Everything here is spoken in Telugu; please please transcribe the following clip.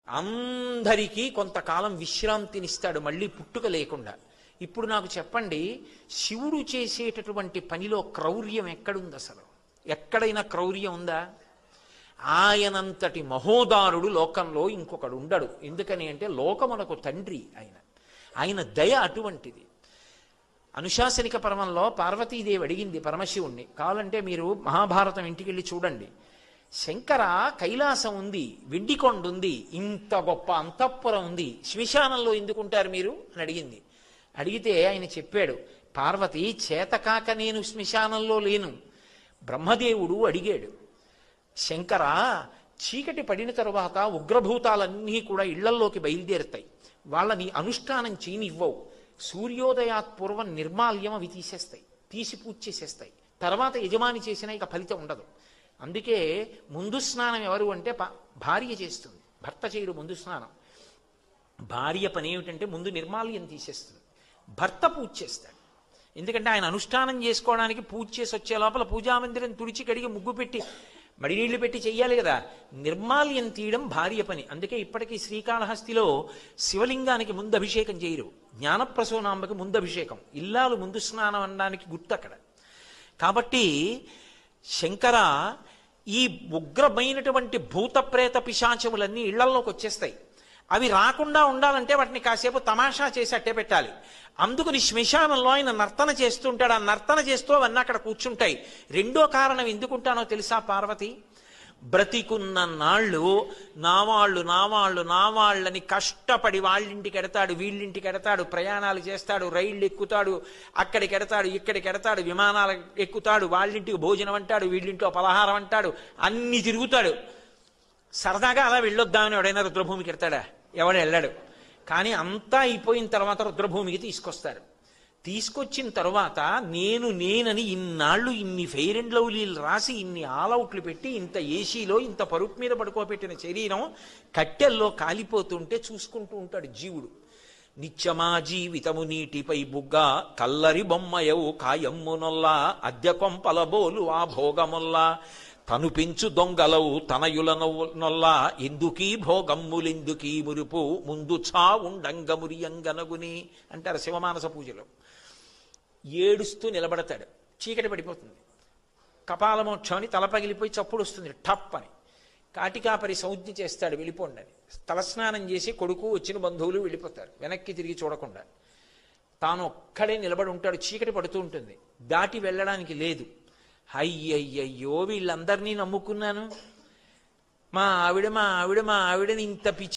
అందరికీ కొంతకాలం విశ్రాంతినిస్తాడు, మళ్ళీ పుట్టుక లేకుండా. ఇప్పుడు నాకు చెప్పండి, శివుడు చేసేటటువంటి పనిలో క్రౌర్యం ఎక్కడుంది? అసలు ఎక్కడైనా క్రౌర్యం ఉందా? ఆయనంతటి మహోదారుడు లోకంలో ఇంకొకడు ఉండడు. ఎందుకని అంటే లోకమునకు తండ్రి ఆయన. ఆయన దయ అటువంటిది. అనుశాసనిక పర్వంలో పార్వతీదేవి అడిగింది పరమశివుణ్ణి, కావాలంటే మీరు మహాభారతం ఇంటికి వెళ్ళి చూడండి. శంకర, కైలాసం ఉంది, వెండికొండ ఉంది, ఇంత గొప్ప అంతఃపురం ఉంది, శ్మశానంలో ఎందుకుంటారు మీరు అని అడిగింది. అడిగితే ఆయన చెప్పాడు, పార్వతి, చేతకాక నేను శ్మశానంలో లేను. బ్రహ్మదేవుడు అడిగాడు, శంకర, చీకటి పడిన తరువాత ఉగ్రభూతాలన్నీ కూడా ఇళ్లల్లోకి బయలుదేరుతాయి, వాళ్ళని అనుష్ఠానం చేయనివ్వవు. సూర్యోదయాత్ పూర్వం నిర్మాల్యం అవి తీసేస్తాయి, తీసి పూజ చేసేస్తాయి. తర్వాత యజమాని చేసినా ఇక ఫలితం ఉండదు. అందుకే ముందు స్నానం ఎవరు అంటే భార్య చేస్తుంది, భర్త చేయడు ముందు స్నానం. భార్య పని ఏమిటంటే ముందు నిర్మాల్యం తీసేస్తుంది, భర్త పూజ చేస్తాడు. ఎందుకంటే ఆయన అనుష్ఠానం చేసుకోవడానికి పూజ చేసి వచ్చే లోపల పూజామందిరం తుడిచి కడిగి ముగ్గు పెట్టి మడినీళ్లు పెట్టి చెయ్యాలి కదా. నిర్మాల్యం తీయడం భార్య పని. అందుకే ఇప్పటికీ శ్రీకాళహస్తిలో శివలింగానికి ముందు అభిషేకం చేయరు, జ్ఞానప్రసూనాంబకి ముందు అభిషేకం. ఇల్లాలు ముందు స్నానం అనడానికి గుర్తు అక్కడ. కాబట్టి శంకర, ఈ ఉగ్రమైనటువంటి భూత ప్రేత పిశాచములన్నీ ఇళ్లల్లోకి వచ్చేస్తాయి. అవి రాకుండా ఉండాలంటే వాటిని కాసేపు తమాషా చేసి అట్టే పెట్టాలి. అందుకని శ్మశానంలో ఆయన నర్తన చేస్తుంటాడు. ఆ నర్తన చేస్తూ అవన్నీ అక్కడ కూర్చుంటాయి. రెండో కారణం ఎందుకుంటానో తెలుసా పార్వతి? బ్రతికున్న నాళ్ళు నావాళ్ళని కష్టపడి వాళ్ళింటికి ఎడతాడు, వీళ్ళింటికి ఎడతాడు, ప్రయాణాలు చేస్తాడు, రైళ్ళు ఎక్కుతాడు, అక్కడికి ఎడతాడు, ఇక్కడికి ఎడతాడు, విమానాలు ఎక్కుతాడు, వాళ్ళింటికి భోజనం అంటాడు, వీళ్ళింట్లో పలహారం అంటాడు, అన్ని తిరుగుతాడు. సరదాగా అలా వెళ్ళొద్దామని ఎవడైనా రుద్రభూమికి ఎడతాడా? ఎవడు వెళ్ళాడు. కానీ అంతా అయిపోయిన తర్వాత రుద్రభూమికి తీసుకొస్తారు. తీసుకొచ్చిన తర్వాత నేనని ఇన్నాళ్ళు ఇన్ని ఫెయిర్ అండ్ లవ్లీలు రాసి, ఇన్ని ఆల్అవుట్లు పెట్టి, ఇంత ఏసీలో ఇంత పరుపు మీద పడుకోబెట్టిన శరీరం కట్టెల్లో కాలిపోతుంటే చూసుకుంటూ ఉంటాడు జీవుడు. నిత్యమా జీవితము నీటిపై బుగ్గ, కల్లరి బొమ్మయవు కాయమ్మునొల్లా, అద్దె కొంపల బోలు ఆ భోగముల్లా, తను పెంచు దొంగలవు తనయుల నొల్లా, ఎందుకీ భోగమ్ములెందుకీ మురుపు, ముందు చావుండంగమురియంగనగుని అంటారు శివమానస పూజలో. ఏడుస్తూ నిలబడతాడు, చీకటి పడిపోతుంది, కపాలమోక్షం అని తల పగిలిపోయి చప్పుడు వస్తుంది టప్ అని. కాటికాపరి సంజ్ఞ చేస్తాడు, వెళ్ళిపోండి అని. తలస్నానం చేసి కొడుకు వచ్చిన బంధువులు వెళ్ళిపోతారు, వెనక్కి తిరిగి చూడకుండా. తాను ఒక్కడే నిలబడి ఉంటాడు, చీకటి పడుతూ ఉంటుంది, దాటి వెళ్ళడానికి లేదు. అయ్యయ్యయ్యో, వీళ్ళందరినీ నమ్ముకున్నాను, మా ఆవిడని ఇంత పిచ్చి